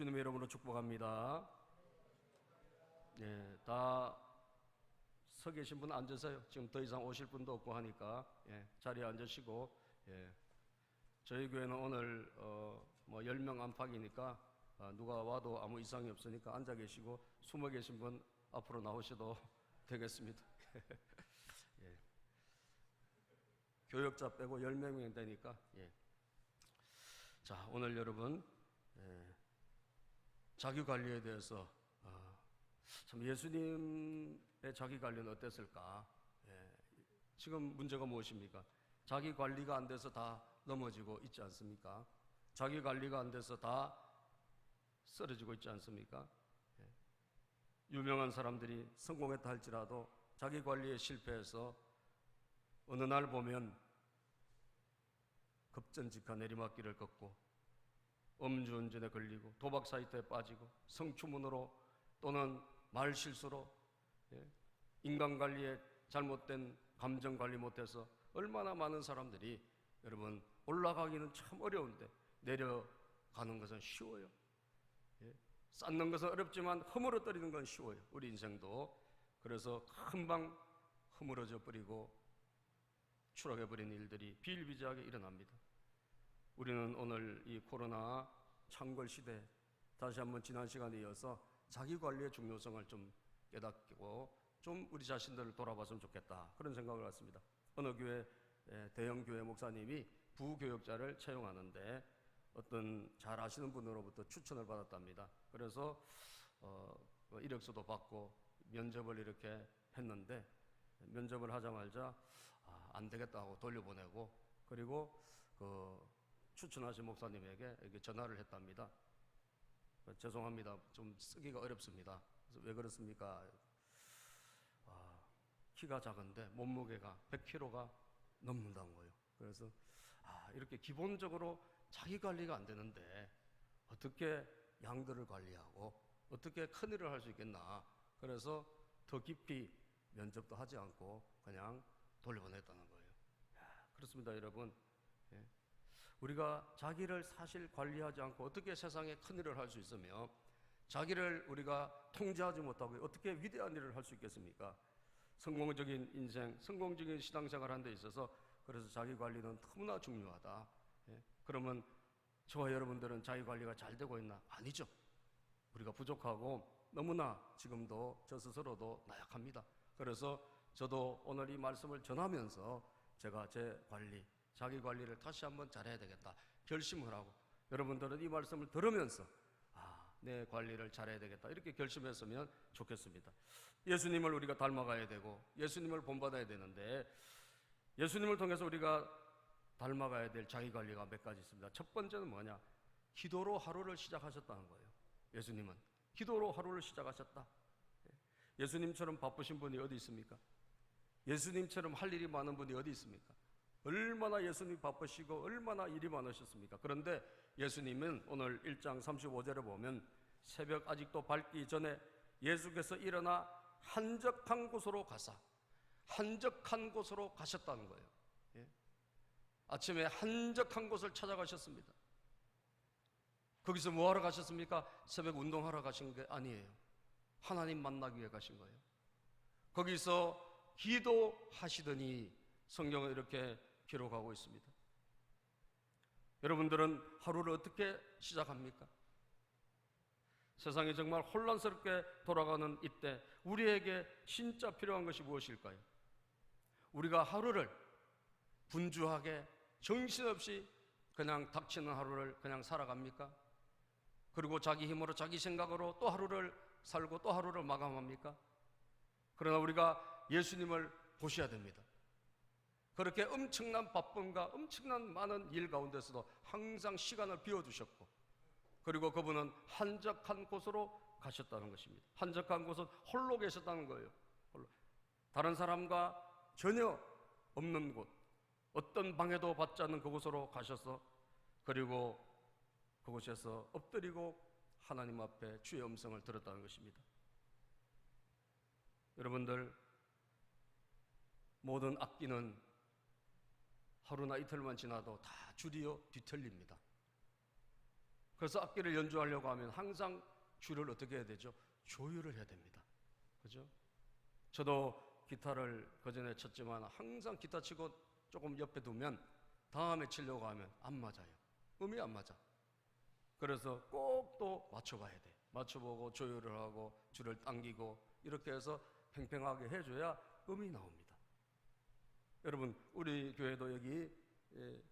주님의 이름으로 축복합니다. 예, 다 서 계신 분 앉으세요. 지금 더 이상 오실 분도 없고 하니까 자리에 앉으시고. 저희 교회는 오늘 10명 안팎이니까 누가 와도 아무 이상이 없으니까 앉아 계시고, 숨어 계신 분 앞으로 나오셔도 되겠습니다. 교역자 빼고 10명이 되니까. 자, 오늘 여러분 자기관리에 대해서 참 예수님의 자기관리는 어땠을까? 지금 문제가 무엇입니까? 자기관리가 안 돼서 다 넘어지고 있지 않습니까? 자기관리가 안 돼서 다 쓰러지고 있지 않습니까? 유명한 사람들이 성공했다 할지라도 자기관리에 실패해서 어느 날 보면 급전직하 내리막길을 걷고 음주운전에 걸리고 도박 사이트에 빠지고 성추문으로 또는 말실수로 인간관리에 잘못된 감정관리 못해서 얼마나 많은 사람들이 여러분 올라가기는 참 어려운데 내려가는 것은 쉬워요. 쌓는 것은 어렵지만 허물어뜨리는 건 쉬워요. 우리 인생도. 그래서 금방 허물어져 버리고 추락해버린 일들이 비일비재하게 일어납니다. 우리는 오늘 이 코로나 창궐 시대 다시 한번 지난 시간에 이어서 자기관리의 중요성을 좀 깨닫고 좀 우리 자신들을 돌아봤으면 좋겠다, 그런 생각을 갖습니다. 어느 교회 대형교회 목사님이 부교역자를 채용하는데 어떤 잘 아시는 분으로부터 추천을 받았답니다. 그래서 이력서도 받고 면접을 이렇게 했는데 면접을 하자마자 안 되겠다 하고 돌려보내고, 그리고 그 추천하신 목사님에게 이렇게 전화를 했답니다. 죄송합니다, 좀 쓰기가 어렵습니다. 그래서 왜 그렇습니까? 키가 작은데 몸무게가 100kg가 넘는다는 거예요. 그래서 이렇게 기본적으로 자기 관리가 안 되는데 어떻게 양들을 관리하고 어떻게 큰일을 할 수 있겠나. 그래서 더 깊이 면접도 하지 않고 그냥 돌려보냈다는 거예요. 그렇습니다, 여러분. 우리가 자기를 사실 관리하지 않고 어떻게 세상에 큰일을 할 수 있으며 자기를 우리가 통제하지 못하고 어떻게 위대한 일을 할 수 있겠습니까? 성공적인 인생, 성공적인 신앙생활 하는 데 있어서 그래서 자기 관리는 너무나 중요하다. 그러면 저와 여러분들은 자기 관리가 잘 되고 있나? 아니죠. 우리가 부족하고 너무나 지금도 저 스스로도 나약합니다. 그래서 저도 오늘 이 말씀을 전하면서 제가 제 관리, 자기 관리를 다시 한번 잘해야 되겠다 결심을 하고, 여러분들은 이 말씀을 들으면서 내 관리를 잘해야 되겠다 이렇게 결심했으면 좋겠습니다. 예수님을 우리가 닮아가야 되고 예수님을 본받아야 되는데 예수님을 통해서 우리가 닮아가야 될 자기 관리가 몇 가지 있습니다. 첫 번째는 뭐냐? 기도로 하루를 시작하셨다는 거예요. 예수님은 기도로 하루를 시작하셨다. 예수님처럼 바쁘신 분이 어디 있습니까? 예수님처럼 할 일이 많은 분이 어디 있습니까? 얼마나 예수님이 바쁘시고 얼마나 일이 많으셨습니까? 그런데 예수님은 오늘 1장 35절에 보면 새벽 아직도 밝기 전에 예수께서 일어나 한적한 곳으로 가사, 한적한 곳으로 가셨다는 거예요. 아침에 한적한 곳을 찾아가셨습니다. 거기서 뭐하러 가셨습니까? 새벽 운동하러 가신 게 아니에요. 하나님 만나기 위해 가신 거예요. 거기서 기도하시더니 성경은 이렇게 기록하고 있습니다. 여러분들은 하루를 어떻게 시작합니까? 세상이 정말 혼란스럽게 돌아가는 이때 우리에게 진짜 필요한 것이 무엇일까요? 우리가 하루를 분주하게 정신없이 그냥 닥치는 하루를 그냥 살아갑니까? 그리고 자기 힘으로 자기 생각으로 또 하루를 살고 또 하루를 마감합니까? 그러나 우리가 예수님을 보셔야 됩니다. 그렇게 엄청난 바쁨과 엄청난 많은 일 가운데서도 항상 시간을 비워두셨고, 그리고 그분은 한적한 곳으로 가셨다는 것입니다. 한적한 곳은 홀로 계셨다는 거예요. 홀로. 다른 사람과 전혀 없는 곳, 어떤 방해도 받지 않는 그곳으로 가셔서 그리고 그곳에서 엎드리고 하나님 앞에 주의 음성을 들었다는 것입니다. 여러분들, 모든 악기는 하루나 이틀만 지나도 다 줄이어 뒤틀립니다. 그래서 악기를 연주하려고 하면 항상 줄을 어떻게 해야 되죠? 조율을 해야 됩니다. 그죠? 저도 기타를 그전에 쳤지만 항상 기타 치고 조금 옆에 두면 다음에 치려고 하면 안 맞아요. 음이 안 맞아. 그래서 꼭 또 맞춰봐야 돼. 맞춰보고 조율을 하고 줄을 당기고 이렇게 해서 팽팽하게 해줘야 음이 나옵니다. 여러분, 우리 교회도 여기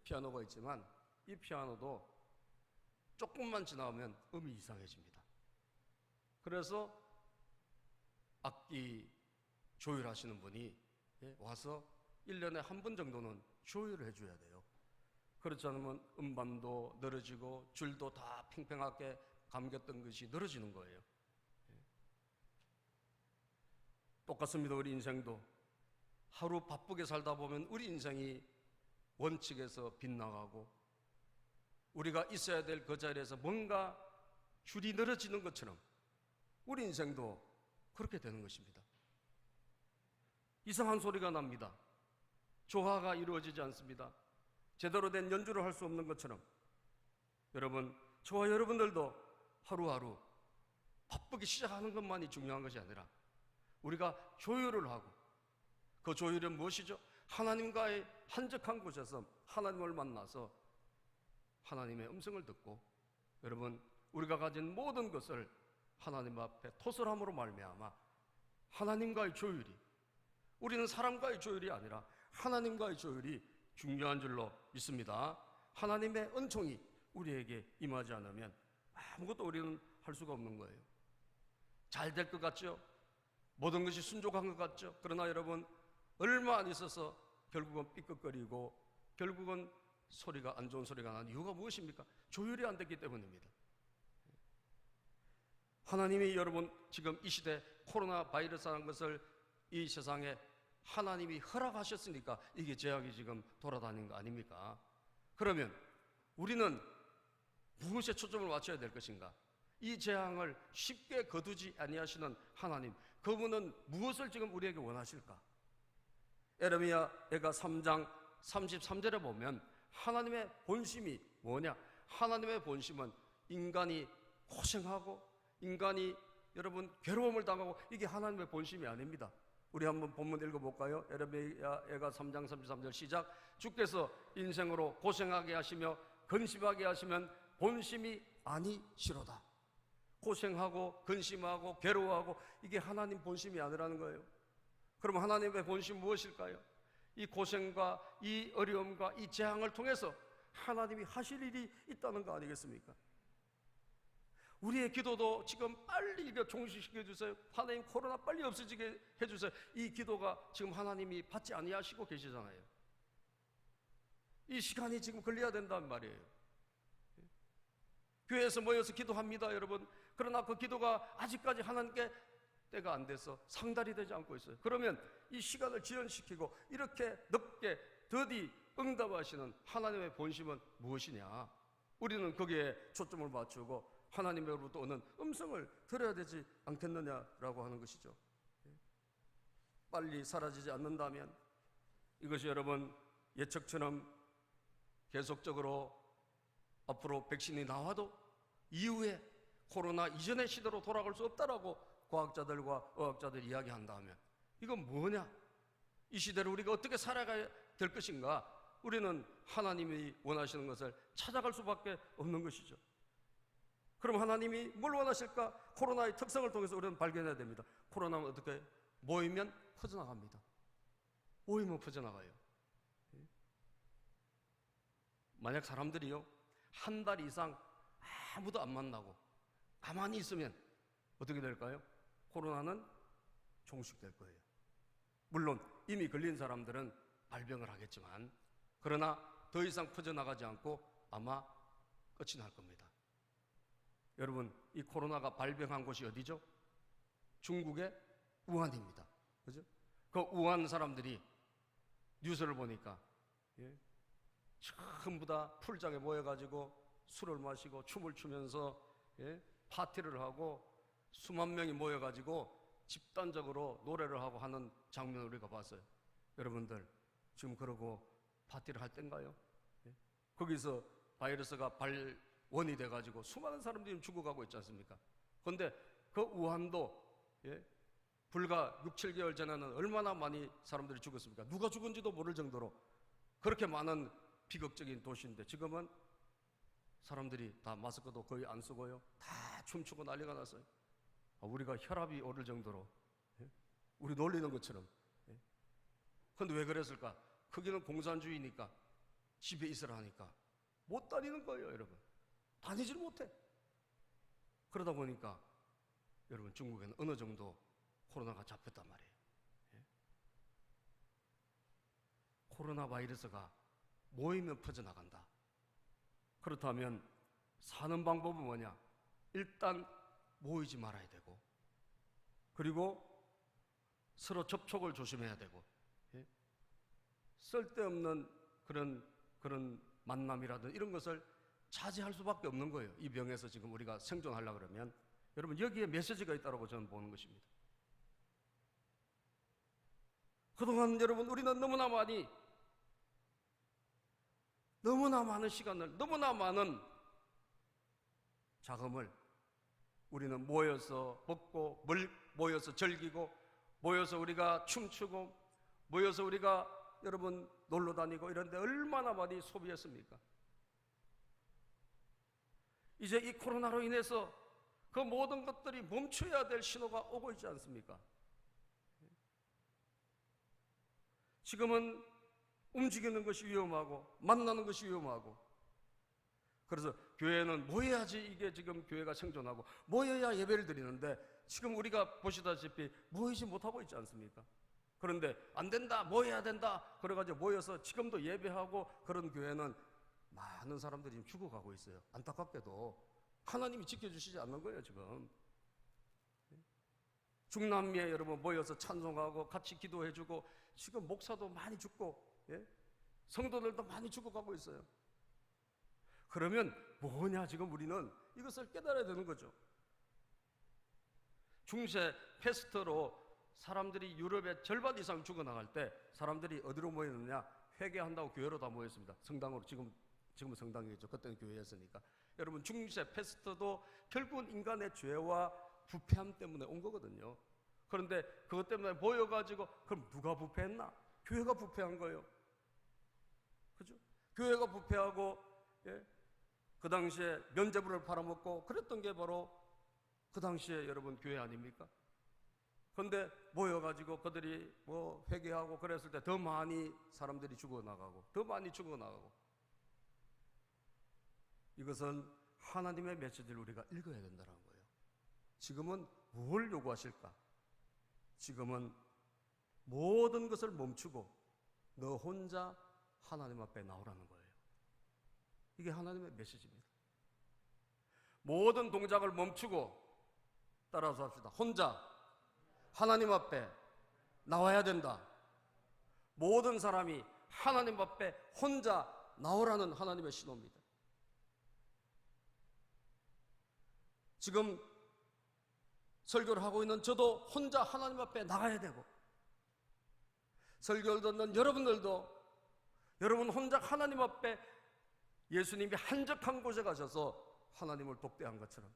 피아노가 있지만 이 피아노도 조금만 지나면 음이 이상해집니다. 그래서 악기 조율하시는 분이 와서 1년에 한 번 정도는 조율을 해줘야 돼요. 그렇지 않으면 음반도 늘어지고 줄도 다 팽팽하게 감겼던 것이 늘어지는 거예요. 똑같습니다. 우리 인생도 하루 바쁘게 살다 보면 우리 인생이 원칙에서 빗나가고 우리가 있어야 될 그 자리에서 뭔가 줄이 늘어지는 것처럼 우리 인생도 그렇게 되는 것입니다. 이상한 소리가 납니다. 조화가 이루어지지 않습니다. 제대로 된 연주를 할 수 없는 것처럼 여러분, 저와 여러분들도 하루하루 바쁘게 시작하는 것만이 중요한 것이 아니라 우리가 조율을 하고, 그 조율은 무엇이죠? 하나님과의 한적한 곳에서 하나님을 만나서 하나님의 음성을 듣고, 여러분, 우리가 가진 모든 것을 하나님 앞에 토설함으로 말미암아 하나님과의 조율이, 우리는 사람과의 조율이 아니라 하나님과의 조율이 중요한 줄로 믿습니다. 하나님의 은총이 우리에게 임하지 않으면 아무것도 우리는 할 수가 없는 거예요. 잘 될 것 같죠? 모든 것이 순종한 것 같죠? 그러나 여러분, 얼마 안 있어서 결국은 삐걱거리고 결국은 소리가, 안 좋은 소리가 나는 이유가 무엇입니까? 조율이 안 됐기 때문입니다. 하나님이 여러분 지금 이 시대 코로나 바이러스라는 것을 이 세상에 하나님이 허락하셨으니까 이게 죄악이 지금 돌아다니는 거 아닙니까? 그러면 우리는 무엇에 초점을 맞춰야 될 것인가? 이 재앙을 쉽게 거두지 아니하시는 하나님, 그분은 무엇을 지금 우리에게 원하실까? 에레미야가 3장 33절에 보면 하나님의 본심이 뭐냐? 하나님의 본심은 인간이 고생하고 인간이 여러분 괴로움을 당하고, 이게 하나님의 본심이 아닙니다. 우리 한번 본문 읽어볼까요? 에레미야가 3장 33절 시작. 주께서 인생으로 고생하게 하시며 근심하게 하시면 본심이 아니시로다. 고생하고 근심하고 괴로워하고 이게 하나님 본심이 아니라는 거예요. 그럼 하나님의 본심 무엇일까요? 이 고생과 이 어려움과 이 재앙을 통해서 하나님이 하실 일이 있다는 거 아니겠습니까? 우리의 기도도 지금 빨리 이거 종식시켜 주세요. 하나님 코로나 빨리 없어지게 해주세요. 이 기도가 지금 하나님이 받지 아니하시고 계시잖아요. 이 시간이 지금 걸려야 된다는 말이에요. 교회에서 모여서 기도합니다, 여러분. 그러나 그 기도가 아직까지 하나님께 때가 안 돼서 상달이 되지 않고 있어요. 그러면 이 시간을 지연시키고 이렇게 늦게 더디 응답하시는 하나님의 본심은 무엇이냐? 우리는 거기에 초점을 맞추고 하나님으로부터 오는 음성을 들어야 되지 않겠느냐라고 하는 것이죠. 빨리 사라지지 않는다면 이것이 여러분 예측처럼 계속적으로 앞으로 백신이 나와도 이후에 코로나 이전의 시대로 돌아갈 수 없다라고 과학자들과 의학자들이 이야기한다면 이건 뭐냐? 이 시대를 우리가 어떻게 살아가야 될 것인가? 우리는 하나님이 원하시는 것을 찾아갈 수밖에 없는 것이죠. 그럼 하나님이 뭘 원하실까? 코로나의 특성을 통해서 우리는 발견해야 됩니다. 코로나는 어떻게 모이면 퍼져나갑니다. 모이면 퍼져나가요. 만약 사람들이요 한 달 이상 아무도 안 만나고 가만히 있으면 어떻게 될까요? 코로나는 종식될 거예요. 물론 이미 걸린 사람들은 발병을 하겠지만, 그러나 더 이상 퍼져나가지 않고 아마 끝이 날 겁니다. 여러분, 이 코로나가 발병한 곳이 어디죠? 중국의 우한입니다. 그죠? 그 우한 사람들이 뉴스를 보니까 전부 다 풀장에 모여가지고 술을 마시고 춤을 추면서 파티를 하고 수만 명이 모여가지고 집단적으로 노래를 하고 하는 장면을 우리가 봤어요. 여러분들 지금 그러고 파티를 할 땐가요? 거기서 바이러스가 원이 돼가지고 수많은 사람들이 죽어가고 있지 않습니까? 그런데 그 우한도 불과 6, 7개월 전에는 얼마나 많이 사람들이 죽었습니까? 누가 죽은지도 모를 정도로 그렇게 많은 비극적인 도시인데 지금은 사람들이 다 마스크도 거의 안 쓰고요, 다 춤추고 난리가 났어요. 우리가 혈압이 오를 정도로, 우리 놀리는 것처럼. 그런데 왜 그랬을까? 거기는 공산주의니까, 집에 있으라 하니까 못 다니는 거예요. 여러분, 다니질 못해. 그러다 보니까 여러분, 중국에는 어느 정도 코로나가 잡혔단 말이에요. 코로나 바이러스가 모이면 퍼져나간다. 그렇다면 사는 방법은 뭐냐? 일단 모이지 말아야 되고, 그리고 서로 접촉을 조심해야 되고, 쓸데없는 그런 만남이라든 이런 것을 자제할 수밖에 없는 거예요. 이 병에서 지금 우리가 생존하려고 그러면. 여러분, 여기에 메시지가 있다고 저는 보는 것입니다. 그동안 여러분, 우리는 너무나 많은 시간을, 너무나 많은 자금을 우리는 모여서 먹고, 모여서 즐기고, 모여서 우리가 춤추고, 모여서 우리가 여러분 놀러 다니고 이런데 얼마나 많이 소비했습니까? 이제 이 코로나로 인해서 그 모든 것들이 멈춰야 될 신호가 오고 있지 않습니까? 지금은 움직이는 것이 위험하고 만나는 것이 위험하고, 그래서 교회는 모여야지 이게 지금 교회가 생존하고 모여야 예배를 드리는데 지금 우리가 보시다시피 모이지 못하고 있지 않습니까? 그런데 안 된다, 모여야 된다 그래가지고 모여서 지금도 예배하고 그런 교회는 많은 사람들이 지금 죽어가고 있어요. 안타깝게도 하나님이 지켜주시지 않는 거예요. 지금 중남미에 여러분 모여서 찬송하고 같이 기도해주고, 지금 목사도 많이 죽고, 성도들도 많이 죽어가고 있어요. 그러면 뭐냐, 지금 우리는 이것을 깨달아야 되는 거죠. 중세 패스트로 사람들이 유럽의 절반 이상 죽어나갈 때 사람들이 어디로 모였느냐? 회개한다고 교회로 다 모였습니다. 성당으로. 지금은 성당이겠죠. 그때는 교회였으니까. 여러분, 중세 패스트도 결국은 인간의 죄와 부패함 때문에 온 거거든요. 그런데 그것 때문에 모여가지고, 그럼 누가 부패했나? 교회가 부패한 거예요. 그죠? 교회가 부패하고, 그 당시에 면죄부를 팔아먹고 그랬던 게 바로 그 당시에 여러분 교회 아닙니까? 그런데 모여가지고 그들이 뭐 회개하고 그랬을 때 더 많이 사람들이 죽어나가고, 더 많이 죽어나가고. 이것은 하나님의 메시지를 우리가 읽어야 된다는 거예요. 지금은 뭘 요구하실까? 지금은 모든 것을 멈추고 너 혼자 하나님 앞에 나오라는 거예요. 이게 하나님의 메시지입니다. 모든 동작을 멈추고 따라서 합시다. 혼자 하나님 앞에 나와야 된다. 모든 사람이 하나님 앞에 혼자 나오라는 하나님의 신호입니다. 지금 설교를 하고 있는 저도 혼자 하나님 앞에 나가야 되고, 설교를 듣는 여러분들도 여러분 혼자 하나님 앞에, 예수님이 한적한 곳에 가셔서 하나님을 독대한 것처럼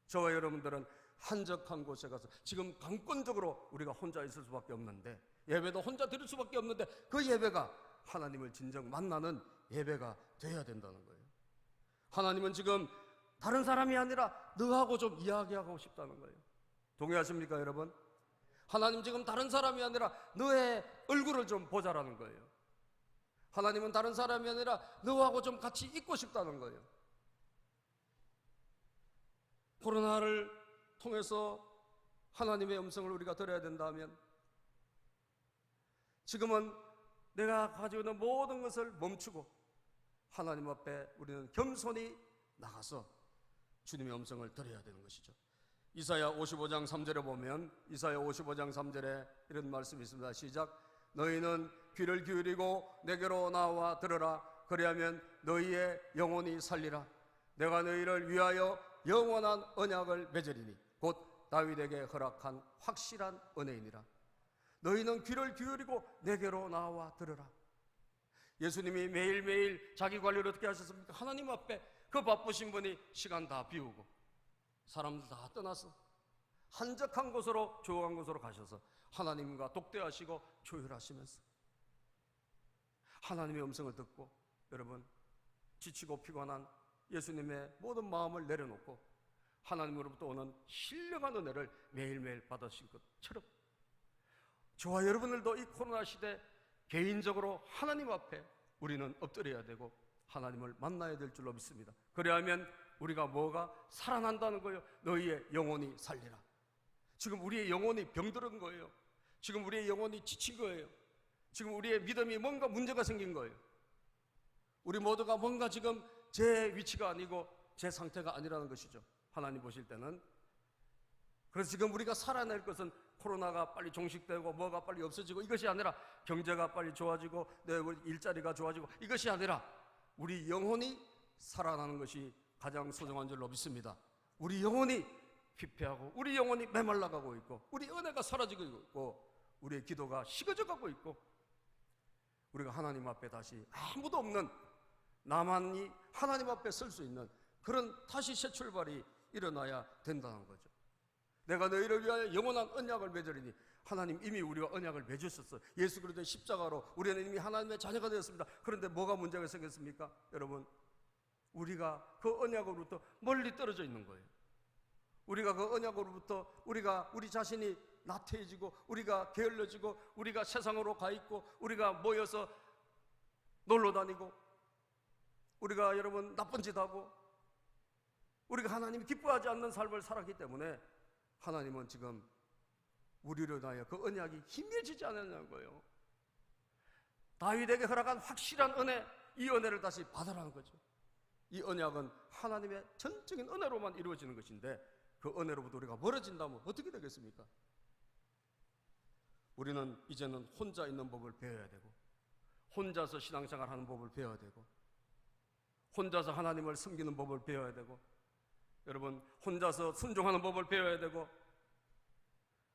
저와 여러분들은 한적한 곳에 가서 지금 강권적으로 우리가 혼자 있을 수밖에 없는데, 예배도 혼자 드릴 수밖에 없는데, 그 예배가 하나님을 진정 만나는 예배가 돼야 된다는 거예요. 하나님은 지금 다른 사람이 아니라 너하고 좀 이야기하고 싶다는 거예요. 동의하십니까 여러분? 하나님 지금 다른 사람이 아니라 너의 얼굴을 좀 보자라는 거예요. 하나님은 다른 사람이 아니라 너하고 좀 같이 있고 싶다는 거예요. 코로나를 통해서 하나님의 음성을 우리가 들어야 된다면, 지금은 내가 가지고 있는 모든 것을 멈추고 하나님 앞에 우리는 겸손히 나가서 주님의 음성을 들어야 되는 것이죠. 이사야 55장 3절에 보면, 이사야 55장 3절에 이런 말씀이 있습니다. 시작. 너희는 귀를 기울이고 내게로 나와 들으라. 그리하면 너희의 영혼이 살리라. 내가 너희를 위하여 영원한 언약을 맺으리니 곧 다윗에게 허락한 확실한 은혜이니라. 너희는 귀를 기울이고 내게로 나와 들으라. 예수님이 매일매일 자기 관리를 어떻게 하셨습니까? 하나님 앞에 그 바쁘신 분이 시간 다 비우고 사람들 다 떠나서 한적한 곳으로, 조용한 곳으로 가셔서 하나님과 독대하시고 조율하시면서 하나님의 음성을 듣고, 여러분, 지치고 피곤한 예수님의 모든 마음을 내려놓고 하나님으로부터 오는 신령한 은혜를 매일매일 받으신 것처럼 저와 여러분들도 이 코로나 시대 개인적으로 하나님 앞에 우리는 엎드려야 되고 하나님을 만나야 될 줄로 믿습니다. 그래야만 우리가 뭐가 살아난다는 거예요. 너희의 영혼이 살리라. 지금 우리의 영혼이 병들은 거예요. 지금 우리의 영혼이 지친 거예요. 지금 우리의 믿음이 뭔가 문제가 생긴 거예요. 우리 모두가 뭔가 지금 제 위치가 아니고 제 상태가 아니라는 것이죠. 하나님 보실 때는. 그래서 지금 우리가 살아낼 것은 코로나가 빨리 종식되고 뭐가 빨리 없어지고 이것이 아니라 경제가 빨리 좋아지고 내 일자리가 좋아지고 이것이 아니라 우리 영혼이 살아나는 것이 가장 소중한 줄로 믿습니다. 우리 영혼이 피폐하고 우리 영혼이 메말라가고 있고 우리 은혜가 사라지고 있고 우리의 기도가 식어져 가고 있고 우리가 하나님 앞에 다시 아무도 없는 나만이 하나님 앞에 설 수 있는 그런 다시 새 출발이 일어나야 된다는 거죠. 내가 너희를 위하여 영원한 언약을 맺으리니 하나님 이미 우리와 언약을 맺으셨어요. 예수 그리스도의 십자가로 우리는 이미 하나님의 자녀가 되었습니다. 그런데 뭐가 문제가 생겼습니까? 여러분, 우리가 그 언약으로부터 멀리 떨어져 있는 거예요. 우리가 그 언약으로부터 우리 자신이 나태해지고 우리가 게을러지고 우리가 세상으로 가 있고 우리가 모여서 놀러 다니고 우리가 여러분 나쁜 짓 하고 우리가 하나님이 기뻐하지 않는 삶을 살았기 때문에 하나님은 지금 우리를 위하여 그 언약이 희미해지지 않았냐는 거예요. 다윗에게 허락한 확실한 은혜, 이 은혜를 다시 받으라는 거죠. 이 언약은 하나님의 전적인 은혜로만 이루어지는 것인데 그 은혜로부터 우리가 멀어진다면 어떻게 되겠습니까? 우리는 이제는 혼자 있는 법을 배워야 되고 혼자서 신앙생활 하는 법을 배워야 되고 혼자서 하나님을 섬기는 법을 배워야 되고 여러분 혼자서 순종하는 법을 배워야 되고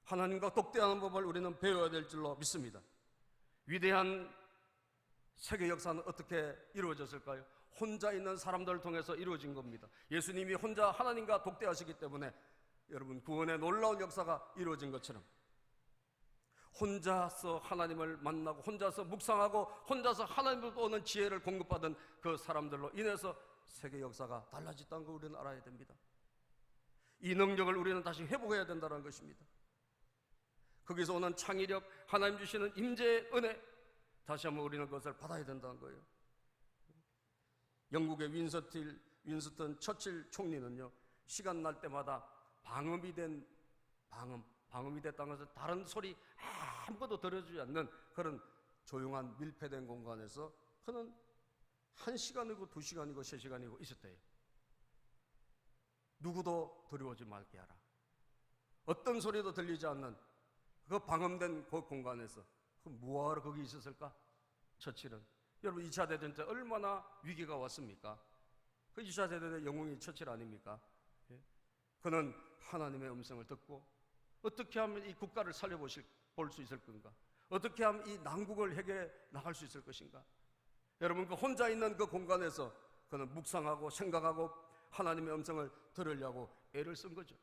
하나님과 독대하는 법을 우리는 배워야 될 줄로 믿습니다. 위대한 세계 역사는 어떻게 이루어졌을까요? 혼자 있는 사람들을 통해서 이루어진 겁니다. 예수님이 혼자 하나님과 독대하시기 때문에 여러분 구원의 놀라운 역사가 이루어진 것처럼 혼자서 하나님을 만나고 혼자서 묵상하고 혼자서 하나님으로부터 오는 지혜를 공급받은 그 사람들로 인해서 세계 역사가 달라졌다는 걸 우리는 알아야 됩니다. 이 능력을 우리는 다시 회복해야 된다는 것입니다. 거기서 오는 창의력, 하나님 주시는 임재의 은혜, 다시 한번 우리는 그것을 받아야 된다는 거예요. 영국의 윈스턴 처칠 총리는요, 시간 날 때마다 방음이 됐다는 것은 다른 소리 아무것도 들어주지 않는 그런 조용한 밀폐된 공간에서 그는 1시간이고 2시간이고 3시간이고 있었대요. 누구도 두려워하지 말게 하라. 어떤 소리도 들리지 않는 그 방음된 그 공간에서 뭐하러 거기 있었을까? 처칠은 여러분 2차 대전 때 얼마나 위기가 왔습니까? 그 2차 대전의 영웅이 처칠 아닙니까? 그는 하나님의 음성을 듣고 어떻게 하면 이 국가를 살려볼 수 있을 건가? 어떻게 하면 이 난국을 해결해 나갈 수 있을 것인가? 여러분 그 혼자 있는 그 공간에서 그는 묵상하고 생각하고 하나님의 음성을 들으려고 애를 쓴 거죠.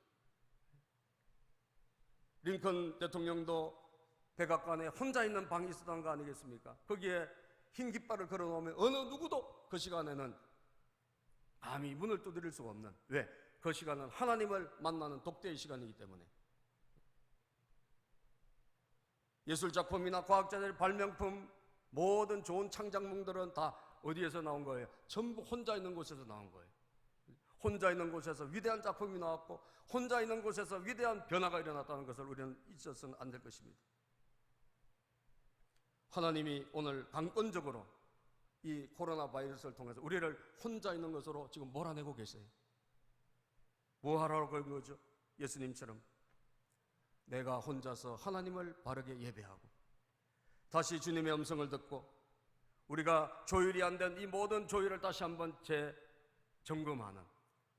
링컨 대통령도 백악관에 혼자 있는 방이 있었던 거 아니겠습니까? 거기에 흰 깃발을 걸어놓으면 어느 누구도 그 시간에는 감히 문을 두드릴 수가 없는, 왜? 그 시간은 하나님을 만나는 독대의 시간이기 때문에. 예술작품이나 과학자들의 발명품, 모든 좋은 창작물들은 다 어디에서 나온 거예요? 전부 혼자 있는 곳에서 나온 거예요. 혼자 있는 곳에서 위대한 작품이 나왔고 혼자 있는 곳에서 위대한 변화가 일어났다는 것을 우리는 잊어서는 안 될 것입니다. 하나님이 오늘 강권적으로 이 코로나 바이러스를 통해서 우리를 혼자 있는 것으로 지금 몰아내고 계세요. 뭐 하라고 그런 거죠? 예수님처럼 내가 혼자서 하나님을 바르게 예배하고 다시 주님의 음성을 듣고 우리가 조율이 안 된 이 모든 조율을 다시 한번 재점검하는,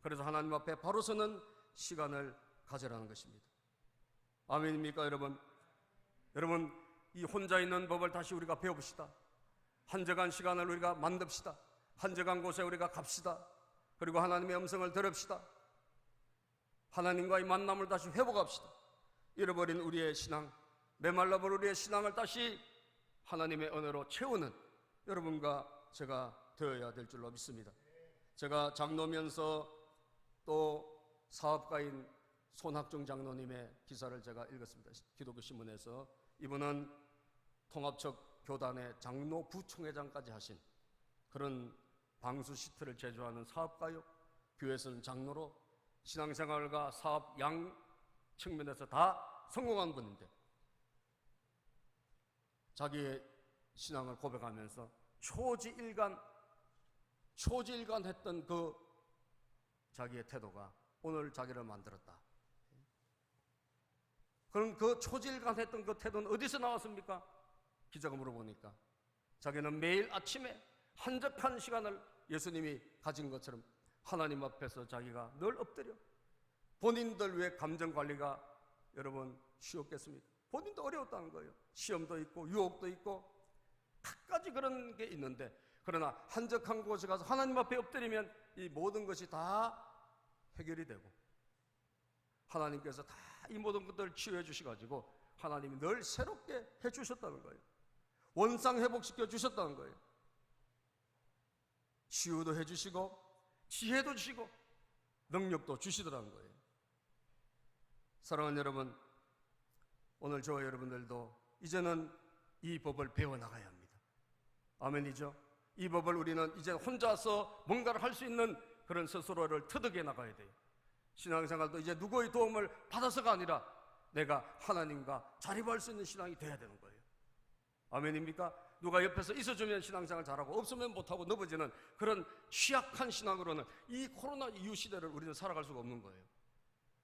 그래서 하나님 앞에 바로 서는 시간을 가져라는 것입니다. 아멘입니까 여러분? 여러분 이 혼자 있는 법을 다시 우리가 배워봅시다. 한적한 시간을 우리가 만듭시다. 한적한 곳에 우리가 갑시다. 그리고 하나님의 음성을 들읍시다. 하나님과의 만남을 다시 회복합시다. 잃어버린 우리의 신앙, 메말라버린 우리의 신앙을 다시 하나님의 은혜로 채우는 여러분과 제가 되어야 될 줄로 믿습니다. 제가 장로면서 또 사업가인 손학종 장로님의 기사를 제가 읽었습니다. 기독교 신문에서. 이분은 통합적 교단의 장로 부총회장까지 하신 그런 방수 시트를 제조하는 사업가요. 교회에서는 장로로 신앙생활과 사업 양 측면에서 다 성공한 분인데 자기의 신앙을 고백하면서 초지일관했던 그 자기의 태도가 오늘 자기를 만들었다. 그럼 그 초지일관했던 그 태도는 어디서 나왔습니까? 기자가 물어보니까 자기는 매일 아침에 한적한 시간을 예수님이 가진 것처럼 하나님 앞에서 자기가 늘 엎드려. 본인들 왜 감정관리가 여러분 쉬웠겠습니까? 본인도 어려웠다는 거예요. 시험도 있고 유혹도 있고 각가지 그런 게 있는데, 그러나 한적한 곳에 가서 하나님 앞에 엎드리면 이 모든 것이 다 해결이 되고 하나님께서 다 이 모든 것들을 치유해 주셔가지고 하나님이 늘 새롭게 해주셨다는 거예요. 원상 회복시켜 주셨다는 거예요. 치유도 해주시고 지혜도 주시고 능력도 주시더라는 거예요. 사랑하는 여러분, 오늘 저와 여러분들도 이제는 이 법을 배워나가야 합니다. 아멘이죠? 이 법을 우리는 이제 혼자서 뭔가를 할 수 있는 그런 스스로를 터득해 나가야 돼요. 신앙생활도 이제 누구의 도움을 받아서가 아니라 내가 하나님과 자립할 수 있는 신앙이 돼야 되는 거예요. 아멘입니까? 누가 옆에서 있어주면 신앙생활 잘하고 없으면 못하고 넘어지는 그런 취약한 신앙으로는 이 코로나 이후 시대를 우리는 살아갈 수가 없는 거예요.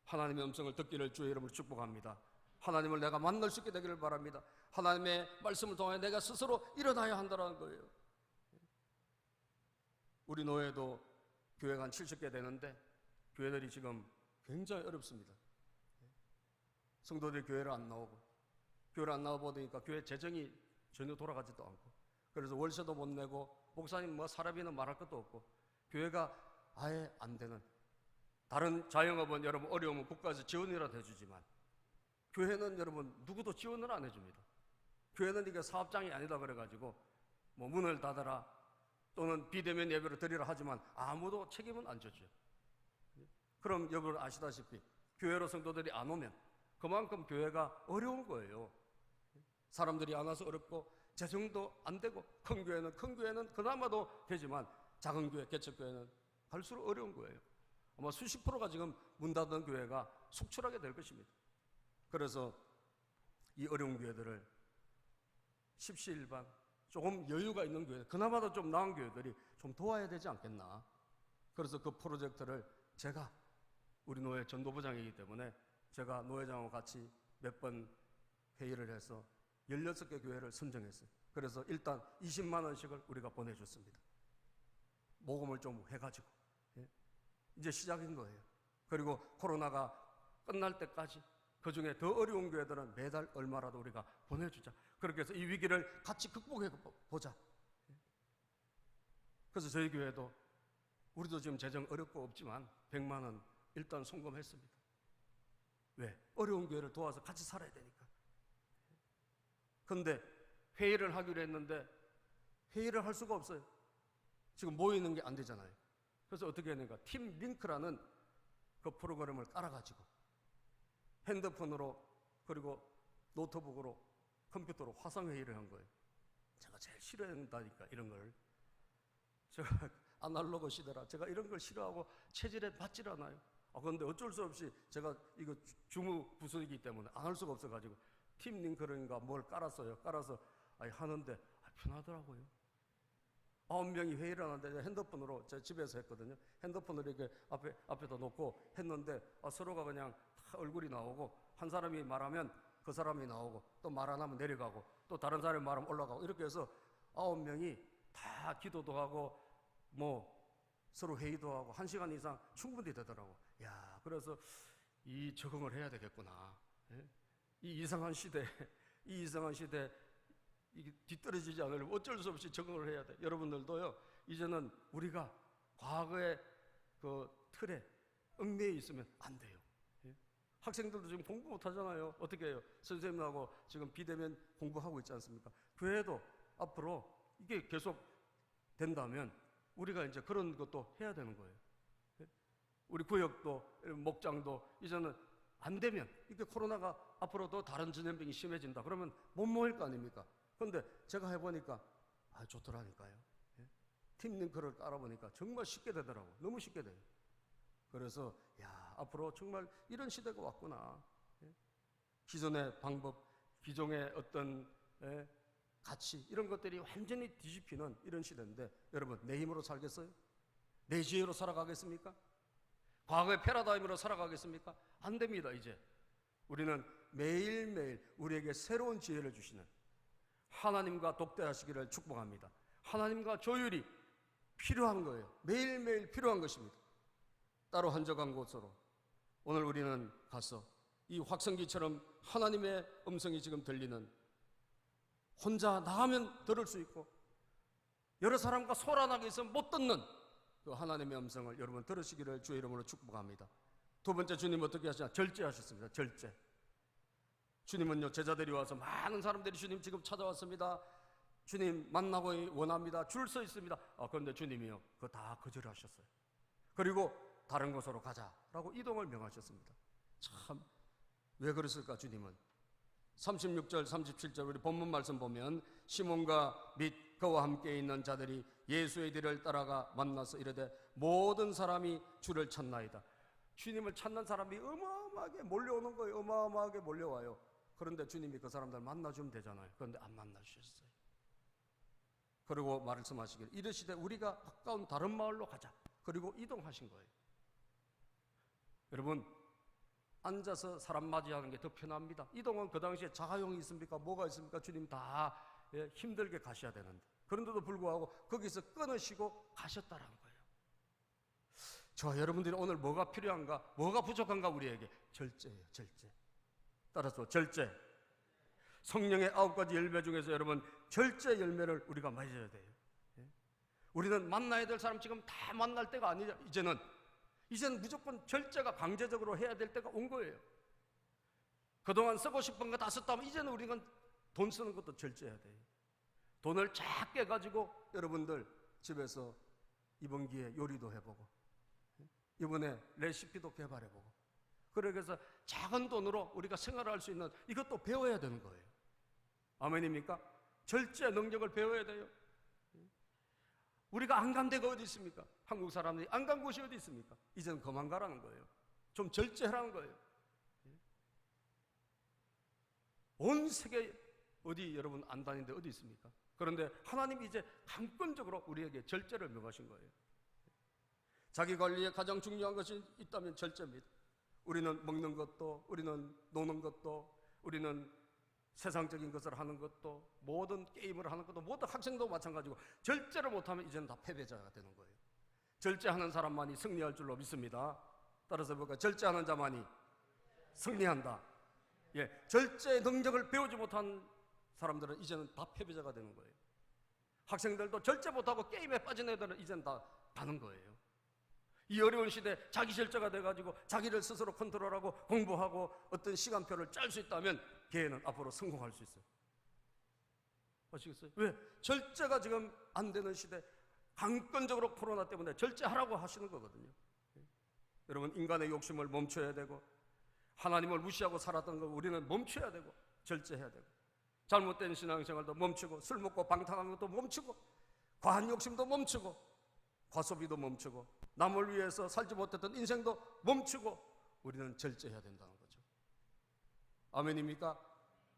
하나님의 음성을 듣기를 주의 이름으로 축복합니다. 하나님을 내가 만날 수 있게 되기를 바랍니다. 하나님의 말씀을 통해 내가 스스로 일어나야 한다는 거예요. 우리 노예도 교회가 한 70개 되는데 교회들이 지금 굉장히 어렵습니다. 성도들이 교회를 안 나오고, 교회를 안 나와보니까 교회 재정이 전혀 돌아가지도 않고, 그래서 월세도 못 내고 목사님 뭐 사람이는 말할 것도 없고 교회가 아예 안 되는, 다른 자영업은 여러분 어려우면 국가에서 지원이라도 해주지만 교회는 여러분 누구도 지원을 안 해줍니다. 교회는 이게 사업장이 아니다 그래가지고 뭐 문을 닫아라 또는 비대면 예배를 드리라 하지만 아무도 책임은 안 져줘요. 그럼 여러분 아시다시피 교회로 성도들이 안 오면 그만큼 교회가 어려운 거예요. 사람들이 안 와서 어렵고 재정도 안 되고 큰 교회는 그나마도 되지만 작은 교회, 개척교회는 갈수록 어려운 거예요. 아마 수십 프로가 지금 문 닫은 교회가 속출하게 될 것입니다. 그래서 이 어려운 교회들을 십시일반 조금 여유가 있는 교회, 그나마도 좀 나은 교회들이 좀 도와야 되지 않겠나. 그래서 그 프로젝트를 제가 우리 노예 전도부장이기 때문에 제가 노회장하고 같이 몇 번 회의를 해서 16개 교회를 선정했어요. 그래서 일단 20만 원씩을 우리가 보내줬습니다. 모금을 좀 해가지고. 이제 시작인 거예요. 그리고 코로나가 끝날 때까지 그 중에 더 어려운 교회들은 매달 얼마라도 우리가 보내주자. 그렇게 해서 이 위기를 같이 극복해 보자. 그래서 저희 교회도 우리도 지금 재정 어렵고 없지만 100만 원 일단 송금했습니다. 왜? 어려운 교회를 도와서 같이 살아야 되니까. 그런데 회의를 하기로 했는데 회의를 할 수가 없어요. 지금 모이는 게 안 되잖아요. 그래서 어떻게 했는가? 팀 링크라는 그 프로그램을 깔아가지고 핸드폰으로 그리고 노트북으로 컴퓨터로 화상회의를 한 거예요. 제가 제일 싫어한다니까 이런 걸. 제가 아날로그 시대라 제가 이런 걸 싫어하고 체질에 맞질 않아요. 그런데 어쩔 수 없이 제가 이거 주무 부서이기 때문에 안 할 수가 없어가지고 팀 링크인가 뭘 깔았어요. 깔아서 하는데 편하더라고요. 9명이 회의를 하는데 핸드폰으로 제 집에서 했거든요. 핸드폰을 이렇게 앞에다 놓고 했는데 서로가 그냥 다 얼굴이 나오고 한 사람이 말하면 그 사람이 나오고 또 말 안 하면 내려가고 또 다른 사람이 말하면 올라가고 이렇게 해서 9명이 다 기도도 하고 뭐 서로 회의도 하고 1시간 이상 충분히 되더라고. 야, 그래서 이 적응을 해야 되겠구나. 이 이상한 시대 이게 뒤떨어지지 않으려면 어쩔 수 없이 적응을 해야 돼. 여러분들도요, 이제는 우리가 과거에 그 틀에 얽매여 있으면 안 돼요. 예? 학생들도 지금 공부 못 하잖아요. 어떻게 해요? 선생님하고 지금 비대면 공부하고 있지 않습니까? 교회도 앞으로 이게 계속 된다면 우리가 이제 그런 것도 해야 되는 거예요. 예? 우리 구역도 목장도 이제는 안 되면 이게 코로나가 앞으로 더 다른 전염병이 심해진다 그러면 못 모일 거 아닙니까? 그런데 제가 해보니까 좋더라니까요. 예? 팀 링크를 깔아보니까 정말 쉽게 되더라고. 너무 쉽게 돼요. 그래서 앞으로 정말 이런 시대가 왔구나. 예? 기존의 방법, 기존의 어떤 가치 이런 것들이 완전히 뒤집히는 이런 시대인데 여러분 내 힘으로 살겠어요? 내 지혜로 살아가겠습니까? 과거의 패러다임으로 살아가겠습니까? 안 됩니다. 이제 우리는 매일매일 우리에게 새로운 지혜를 주시는 하나님과 독대하시기를 축복합니다. 하나님과 조율이 필요한 거예요. 매일매일 필요한 것입니다. 따로 한적한 곳으로 오늘 우리는 가서 이 확성기처럼 하나님의 음성이 지금 들리는 혼자 나가면 들을 수 있고 여러 사람과 소란하게 있으면 못 듣는 그 하나님의 음성을 여러분 들으시기를 주의 이름으로 축복합니다. 두 번째 주님 어떻게 하시냐? 절제하셨습니다. 절제. 주님은요 제자들이 와서 많은 사람들이 주님 지금 찾아왔습니다. 주님 만나고 원합니다. 줄 서 있습니다. 그런데 주님이요 그거 다 거절하셨어요. 그리고 다른 곳으로 가자라고 이동을 명하셨습니다. 참 왜 그랬을까 주님은? 36절 37절 우리 본문 말씀 보면 시몬과 및 그와 함께 있는 자들이 예수의 뒤를 따라가 만나서 이르되 모든 사람이 주를 찾나이다. 주님을 찾는 사람이 어마어마하게 몰려오는 거예요. 어마어마하게 몰려와요. 그런데 주님이 그 사람들 만나주면 되잖아요. 그런데 안 만나주셨어요. 그리고 말씀하시길 이르시되 우리가 가까운 다른 마을로 가자. 그리고 이동하신 거예요. 여러분 앉아서 사람 맞이하는 게 더 편합니다. 이동은 그 당시에 자가용이 있습니까? 뭐가 있습니까? 주님 다 힘들게 가셔야 되는데 그런데도 불구하고 거기서 끊으시고 가셨다라는 거예요. 저 여러분들이 오늘 뭐가 필요한가? 뭐가 부족한가? 우리에게 절제예요. 절제. 따라서 절제. 성령의 9가지 열매 중에서 여러분 절제 열매를 우리가 맞아야 돼요. 우리는 만나야 될 사람 지금 다 만날 때가 아니죠. 이제는 무조건 절제가 강제적으로 해야 될 때가 온 거예요. 그동안 쓰고 싶은 거 다 썼다면 이제는 우리가 돈 쓰는 것도 절제해야 돼요. 돈을 작게 가지고 여러분들 집에서 이번 기회에 요리도 해보고 이번에 레시피도 개발해보고 그래서 작은 돈으로 우리가 생활할 수 있는 이것도 배워야 되는 거예요. 아멘입니까? 절제 능력을 배워야 돼요. 우리가 안 간 데가 어디 있습니까? 한국 사람들이 안 간 곳이 어디 있습니까? 이제는 그만 가라는 거예요. 좀 절제하라는 거예요. 온 세계 어디 여러분 안 다니는 데 어디 있습니까? 그런데 하나님이 이제 강권적으로 우리에게 절제를 명하신 거예요. 자기 관리에 가장 중요한 것이 있다면 절제입니다. 우리는 먹는 것도, 우리는 노는 것도, 우리는 세상적인 것을 하는 것도, 모든 게임을 하는 것도, 모든 학생도 마찬가지고 절제를 못하면 이제는 다 패배자가 되는 거예요. 절제하는 사람만이 승리할 줄로 믿습니다. 따라서 볼까요? 절제하는 자만이 승리한다. 절제 능력을 배우지 못한 사람들은 이제는 다 패배자가 되는 거예요. 학생들도 절제 못하고 게임에 빠진 애들은 이제는 다 가는 거예요. 이 어려운 시대에 자기 절제가 돼가지고 자기를 스스로 컨트롤하고 공부하고 어떤 시간표를 짤 수 있다면 걔는 앞으로 성공할 수 있어요. 아시겠어요? 왜? 절제가 지금 안 되는 시대, 강권적으로 코로나 때문에 절제하라고 하시는 거거든요. 여러분 인간의 욕심을 멈춰야 되고 하나님을 무시하고 살았던 거 우리는 멈춰야 되고 절제해야 되고 잘못된 신앙생활도 멈추고 술 먹고 방탕한 것도 멈추고 과한 욕심도 멈추고 과소비도 멈추고 남을 위해서 살지 못했던 인생도 멈추고 우리는 절제해야 된다는 거죠. 아멘입니까?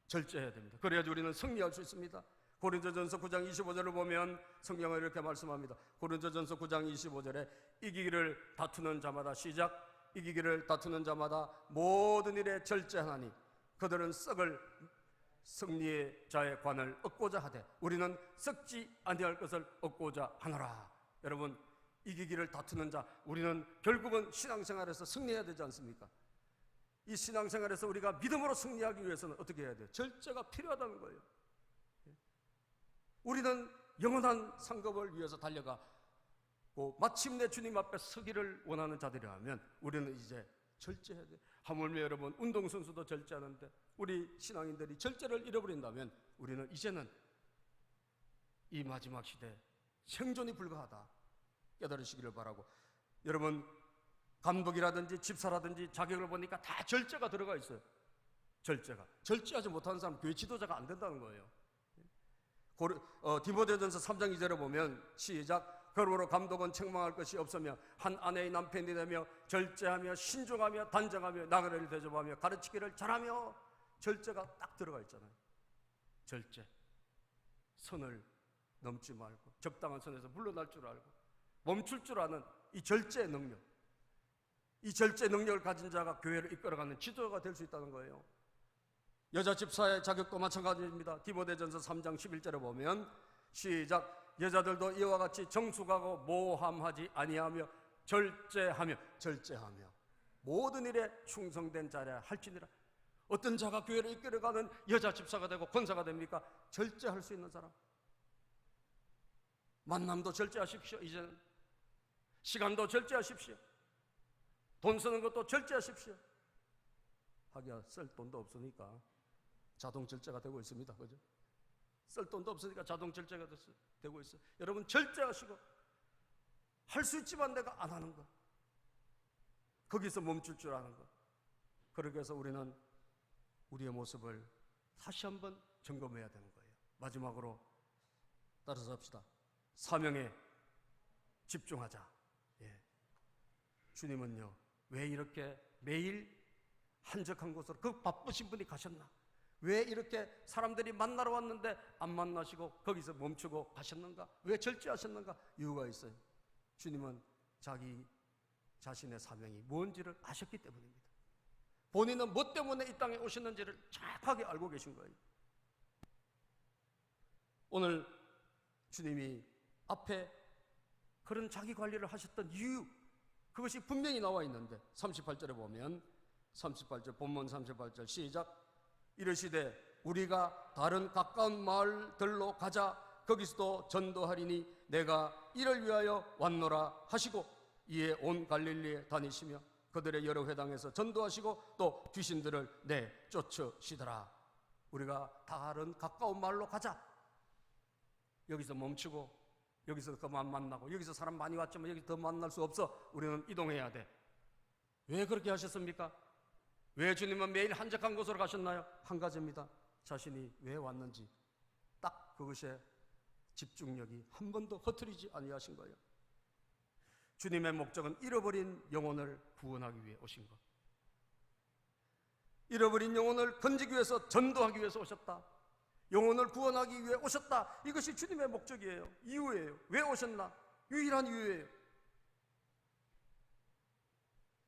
절제해야 됩니다. 그래야지 우리는 승리할 수 있습니다. 고린도전서 9장 25절을 보면 성경은 이렇게 말씀합니다. 고린도전서 9장 25절에 이기기를 다투는 자마다 시작 이기기를 다투는 자마다 모든 일에 절제하나니 그들은 썩을 승리의 자의 관을 얻고자 하되 우리는 썩지 아니할 것을 얻고자 하노라. 여러분 이기기를 다투는 자, 우리는 결국은 신앙생활에서 승리해야 되지 않습니까? 이 신앙생활에서 우리가 믿음으로 승리하기 위해서는 어떻게 해야 돼요? 절제가 필요하다는 거예요. 우리는 영원한 상급을 위해서 달려가 마침내 주님 앞에 서기를 원하는 자들이라면 우리는 이제 절제해야 돼. 하물며 여러분, 운동선수도 절제하는데 우리 신앙인들이 절제를 잃어버린다면 우리는 이제는 이 마지막 시대에 생존이 불가하다 깨달으시기를 바라고, 여러분 감독이라든지 집사라든지 자격을 보니까 다 절제가 들어가 있어요. 절제하지 못하는 사람 교회 지도자가 안 된다는 거예요. 디모데전서 3장 2절에 보면 시작, 그러므로 감독은 책망할 것이 없으며 한 아내의 남편이 되며 절제하며 신중하며 단정하며 나그네를 대접하며 가르치기를 잘하며. 절제가 딱 들어가 있잖아요. 절제, 선을 넘지 말고 적당한 선에서 물러날 줄 알고 멈출 줄 아는 이 절제의 능력, 이 절제 능력을 가진 자가 교회를 이끌어가는 지도자가 될 수 있다는 거예요. 여자 집사의 자격도 마찬가지입니다. 디모데전서 3장 11절에 보면 시작, 여자들도 이와 같이 정숙하고 모함하지 아니하며 절제하며 모든 일에 충성된 자라 할지니라. 어떤 자가 교회를 이끌어가는 여자 집사가 되고 권사가 됩니까? 절제할 수 있는 사람. 만남도 절제하십시오. 이제는 시간도 절제하십시오. 돈 쓰는 것도 절제하십시오. 하기야 쓸 돈도 없으니까 자동 절제가 되고 있습니다. 그죠? 쓸 돈도 없으니까 자동 절제가 되고 있어요. 여러분 절제하시고, 할 수 있지만 내가 안 하는 것, 거기서 멈출 줄 아는 것. 그렇게 해서 우리는 우리의 모습을 다시 한번 점검해야 되는 거예요. 마지막으로 따라서 합시다. 사명에 집중하자. 주님은요, 왜 이렇게 매일 한적한 곳으로 그 바쁘신 분이 가셨나? 왜 이렇게 사람들이 만나러 왔는데 안 만나시고 거기서 멈추고 가셨는가? 왜 절제하셨는가? 이유가 있어요. 주님은 자기 자신의 사명이 뭔지를 아셨기 때문입니다. 본인은 뭐 때문에 이 땅에 오셨는지를 정확하게 알고 계신 거예요. 오늘 주님이 앞에 그런 자기 관리를 하셨던 이유, 그것이 분명히 나와 있는데 38절에 보면, 38절 본문 38절 시작, 이르시되 우리가 다른 가까운 마을들로 가자. 거기서도 전도하리니 내가 이를 위하여 왔노라 하시고, 이에 온 갈릴리에 다니시며 그들의 여러 회당에서 전도하시고 또 귀신들을 내쫓으시더라. 우리가 다른 가까운 마을로 가자. 여기서 멈추고 여기서 그만 만나고, 여기서 사람 많이 왔지만 여기 더 만날 수 없어. 우리는 이동해야 돼. 왜 그렇게 하셨습니까? 왜 주님은 매일 한적한 곳으로 가셨나요? 한 가지입니다. 자신이 왜 왔는지 딱 그것에 집중력이 한 번도 흐트리지 아니하신 거예요. 주님의 목적은 잃어버린 영혼을 구원하기 위해 오신 것, 잃어버린 영혼을 건지기 위해서, 전도하기 위해서 오셨다. 영혼을 구원하기 위해 오셨다. 이것이 주님의 목적이에요. 이유예요. 왜 오셨나? 유일한 이유예요.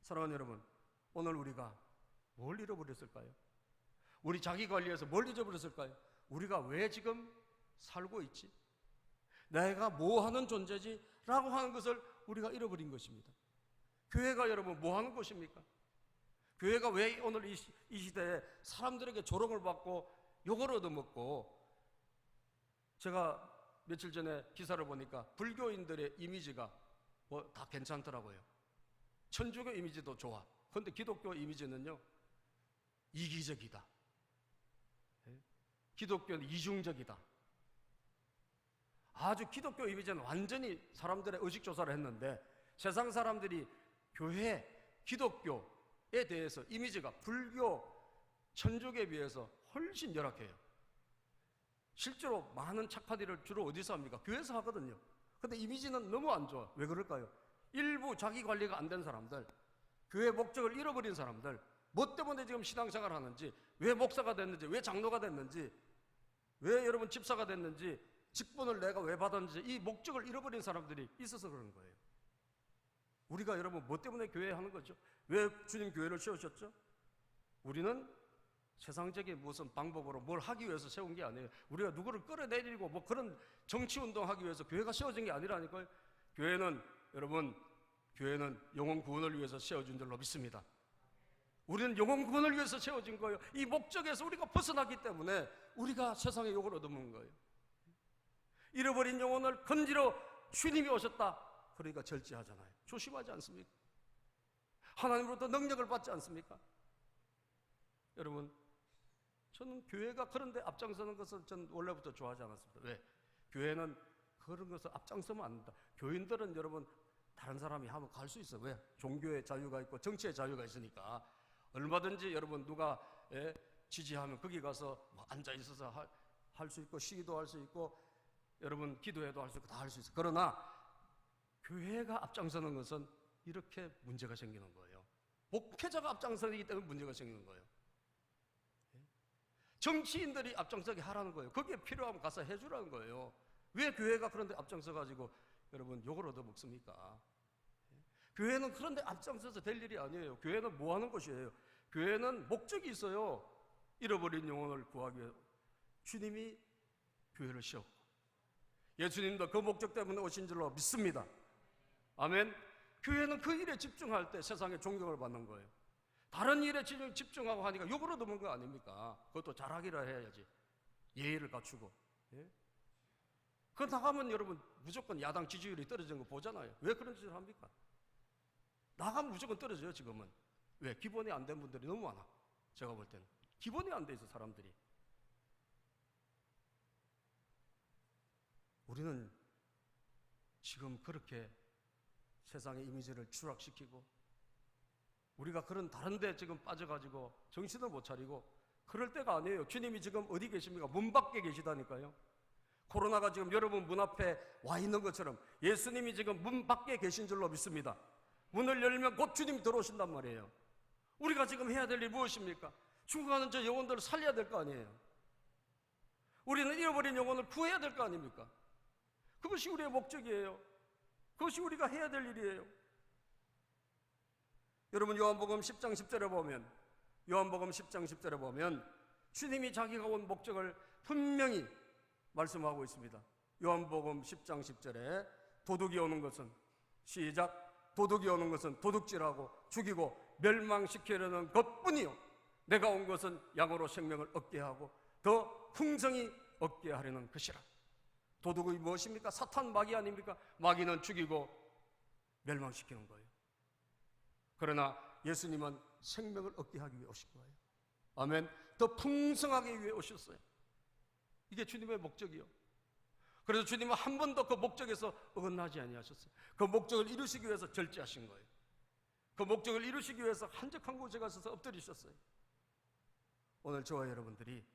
사랑하는 여러분, 오늘 우리가 뭘 잃어버렸을까요? 우리 자기 관리에서 뭘 잊어버렸을까요? 우리가 왜 지금 살고 있지? 내가 뭐 하는 존재지? 라고 하는 것을 우리가 잃어버린 것입니다. 교회가 여러분 뭐 하는 곳입니까? 교회가 왜 오늘 이 시대에 사람들에게 조롱을 받고 욕을 얻어먹고, 제가 며칠 전에 기사를 보니까 불교인들의 이미지가 뭐 다 괜찮더라고요. 천주교 이미지도 좋아. 그런데 기독교 이미지는요, 이기적이다. 기독교는 이중적이다. 아주 기독교 이미지는 완전히 사람들의 의식조사를 했는데, 세상 사람들이 교회, 기독교에 대해서 이미지가 불교, 천주교에 비해서 훨씬 열악해요. 실제로 많은 착한 일을 주로 어디서 합니까? 교회에서 하거든요. 근데 이미지는 너무 안 좋아. 왜 그럴까요? 일부 자기 관리가 안 된 사람들, 교회 목적을 잃어버린 사람들, 뭐 때문에 지금 신앙생활을 하는지, 왜 목사가 됐는지, 왜 장로가 됐는지, 왜 여러분 집사가 됐는지, 직분을 내가 왜 받았는지, 이 목적을 잃어버린 사람들이 있어서 그런 거예요. 우리가 여러분 뭐 때문에 교회 하는 거죠? 왜 주님 교회를 세우셨죠? 우리는 세상적인 무슨 방법으로 뭘 하기 위해서 세운 게 아니에요. 우리가 누구를 끌어내리고 뭐 그런 정치운동하기 위해서 교회가 세워진 게 아니라니까요. 교회는 여러분, 교회는 영혼 구원을 위해서 세워진 줄로 믿습니다. 우리는 영혼 구원을 위해서 세워진 거예요. 이 목적에서 우리가 벗어나기 때문에 우리가 세상의 욕을 얻어먹는 거예요. 잃어버린 영혼을 건지러 주님이 오셨다. 그러니까 절제하잖아요. 조심하지 않습니까? 하나님으로부터 능력을 받지 않습니까? 여러분, 저는 교회가 그런데 앞장서는 것을 전 원래부터 좋아하지 않았습니다. 왜? 교회는 그런 것을 앞장서면 안 된다. 교인들은 여러분 다른 사람이 하면 갈 수 있어요. 왜? 종교의 자유가 있고 정치의 자유가 있으니까 얼마든지 여러분 누가 지지하면 거기 가서 뭐 앉아 있어서 할 수 있고 시기도 할 수 있고 여러분 기도해도 할 수 있고 다 할 수 있어요. 그러나 교회가 앞장서는 것은 이렇게 문제가 생기는 거예요. 목회자가 앞장서기 때문에 문제가 생기는 거예요. 정치인들이 앞장서게 하라는 거예요. 거기에 필요하면 가서 해주라는 거예요. 왜 교회가 그런데 앞장서가지고 여러분 욕을 얻어먹습니까? 교회는 그런데 앞장서서 될 일이 아니에요. 교회는 뭐 하는 곳이에요? 교회는 목적이 있어요. 잃어버린 영혼을 구하기 위해 주님이 교회를 세웠고 예수님도 그 목적 때문에 오신 줄로 믿습니다. 아멘. 교회는 그 일에 집중할 때 세상의 존경을 받는 거예요. 다른 일에 집중하고 하니까 욕을 얻어먹는 거 아닙니까? 그것도 잘하기라 해야지. 예의를 갖추고. 예? 그 나가면 여러분 무조건 야당 지지율이 떨어지는 거 보잖아요. 왜 그런 짓을 합니까? 나가면 무조건 떨어져요. 지금은. 왜? 기본이 안 된 분들이 너무 많아. 제가 볼 때는 기본이 안 돼 있어 사람들이. 우리는 지금 그렇게 세상의 이미지를 추락시키고 우리가 그런 다른 데 지금 빠져가지고 정신을 못 차리고 그럴 때가 아니에요. 주님이 지금 어디 계십니까? 문 밖에 계시다니까요. 코로나가 지금 여러분 문 앞에 와 있는 것처럼 예수님이 지금 문 밖에 계신 줄로 믿습니다. 문을 열면 곧 주님이 들어오신단 말이에요. 우리가 지금 해야 될 일이 무엇입니까? 죽어가는 저 영혼들을 살려야 될 거 아니에요. 우리는 잃어버린 영혼을 구해야 될 거 아닙니까? 그것이 우리의 목적이에요. 그것이 우리가 해야 될 일이에요. 여러분 요한복음 10장 10절에 보면 주님이 자기가 온 목적을 분명히 말씀하고 있습니다. 요한복음 10장 10절에 도둑이 오는 것은 시작 도둑이 오는 것은 도둑질하고 죽이고 멸망시키려는 것뿐이요 내가 온 것은 양으로 생명을 얻게 하고 더 풍성히 얻게 하려는 것이라. 도둑이 무엇입니까? 사탄 마귀 아닙니까? 마귀는 죽이고 멸망시키는 거예요. 그러나 예수님은 생명을 얻게 하기 위해 오신 거예요. 아멘. 더 풍성하게 위해 오셨어요. 이게 주님의 목적이요. 그래서 주님은 한 번도 그 목적에서 어긋나지 아니하셨어요. 그 목적을 이루시기 위해서 절제하신 거예요. 그 목적을 이루시기 위해서 한적한 곳에 가셔서 엎드리셨어요. 오늘 저와 여러분들이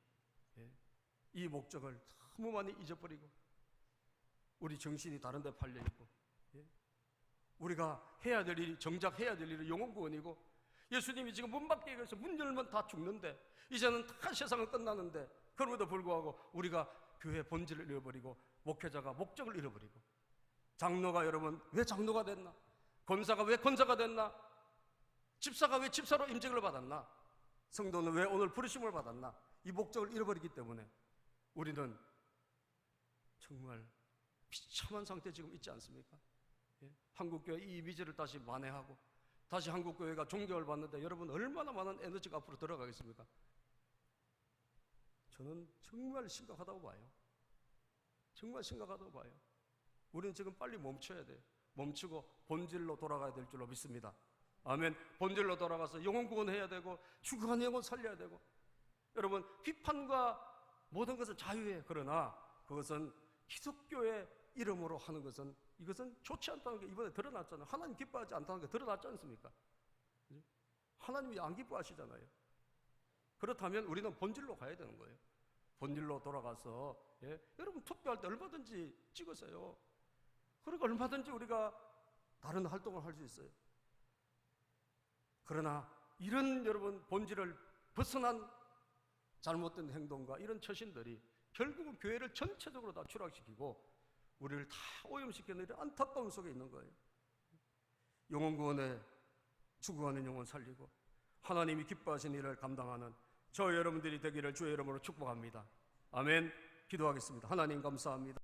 이 목적을 너무 많이 잊어버리고 우리 정신이 다른 데 팔려있고 우리가 해야 될 일이 정작 해야 될 일이 영혼구원이고 예수님이 지금 문 밖에 계셔서 문 열면 다 죽는데 이제는 다 세상은 끝나는데 그럼에도 불구하고 우리가 교회 본질을 잃어버리고 목회자가 목적을 잃어버리고 장로가 여러분 왜 장로가 됐나? 권사가 왜 권사가 됐나? 집사가 왜 집사로 임직을 받았나? 성도는 왜 오늘 부르심을 받았나? 이 목적을 잃어버리기 때문에 우리는 정말 비참한 상태에 지금 있지 않습니까? 한국교회 이 이미지를 다시 만회하고 다시 한국교회가 존경을 받는데 여러분 얼마나 많은 에너지가 앞으로 들어가겠습니까? 저는 정말 심각하다고 봐요. 정말 심각하다고 봐요. 우리는 지금 빨리 멈춰야 돼요. 멈추고 본질로 돌아가야 될 줄로 믿습니다. 아멘. 본질로 돌아가서 영혼 구원해야 되고 죽어가는 영혼 살려야 되고 여러분 비판과 모든 것은 자유예요. 그러나 그것은 기독교의 이름으로 하는 것은 이것은 좋지 않다는 게 이번에 드러났잖아요. 하나님 기뻐하지 않다는 게 드러났지 않습니까? 하나님이 안 기뻐하시잖아요. 그렇다면 우리는 본질로 가야 되는 거예요. 본질로 돌아가서 여러분 투표할 때 얼마든지 찍으세요. 그러니까 얼마든지 우리가 다른 활동을 할 수 있어요. 그러나 이런 여러분 본질을 벗어난 잘못된 행동과 이런 처신들이 결국은 교회를 전체적으로 다 추락시키고 우리를 다 오염시키는 이런 안타까움 속에 있는 거예요. 영혼 구원에 죽어가는 영혼 살리고 하나님이 기뻐하신 일을 감당하는 저 여러분들이 되기를 주의 이름으로 축복합니다. 아멘. 기도하겠습니다. 하나님 감사합니다.